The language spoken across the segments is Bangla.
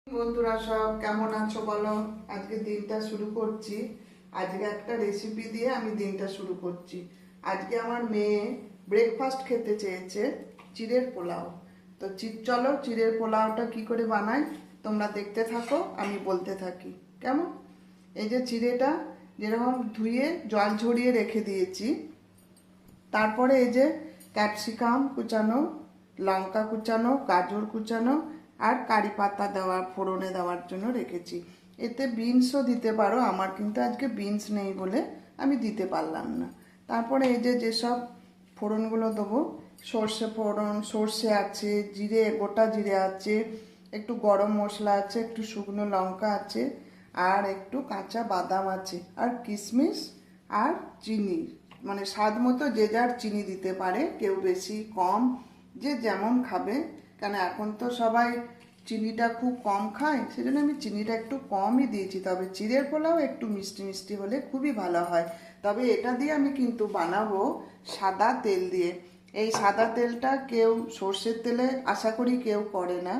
বন্ধুরা সব কেমন আছো বলো। আজকে দিনটা শুরু করছি। আজকে একটা রেসিপি দিয়ে আমি দিনটা শুরু করছি। আজকে আমার মেয়ে ব্রেকফাস্ট খেতে চেয়েছে চিড়ের পোলাও। তো চলো চিড়ের পোলাওটা কি করে বানাই তোমরা দেখতে থাকো, আমি বলতে থাকি কেমন। এই যে চিড়েটা যেরকম ধুয়ে জল ঝরিয়ে রেখে দিয়েছি, তারপরে এই যে ক্যাপসিকাম কুচানো, লঙ্কা কুচানো, গাজর কুচানো আর কারি পাতা ফোড়নে দেওয়ার জন্য রেখেছি। এতে বিনসও দিতে পারো, আমার কিন্তু আজকে বিনস নেই বলে আমি দিতে পারলাম না। তারপরে এই যে যেসব ফোড়নগুলো দেবো, সর্ষে ফোড়ন, সর্ষে আছে, জিরে, গোটা জিরে আছে, একটু গরম মশলা আছে, একটু শুকনো লঙ্কা আছে, আর একটু কাঁচা বাদাম আছে, আর কিশমিশ আর চিনি, মানে স্বাদ মতো যে যার চিনি দিতে পারে, কেউ বেশি কম যে যেমন খাবে। কেন এখন তো সবাই চিনিটা খুব কম খায়, সেজন্য আমি চিনিটা একটু কমই দিয়েছি। তবে চিড়ের পোলাও একটু মিষ্টি মিষ্টি হলে খুবই ভালো হয়। তবে এটা দিয়ে আমি কিন্তু বানাবো সাদা তেল দিয়ে। এই সাদা তেলটা কেউ সর্ষের তেলে আশা করি কেউ করে না,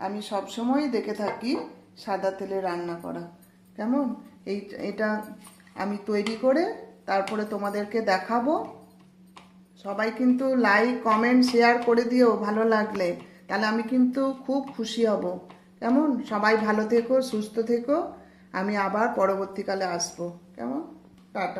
আমি সবসময়ই দেখে থাকি সাদা তেলে রান্না করা। কেমন এটা আমি তৈরি করে তারপরে তোমাদেরকে দেখাবো। সবাই কিন্তু লাইক কমেন্ট শেয়ার করে দিও ভালো লাগলে, তাহলে আমি কিন্তু খুব খুশি হব। কেমন, সবাই ভালো থেকো, সুস্থ থেকো। আমি আবার পরবর্তীকালে আসবো। কেমন, টাটা।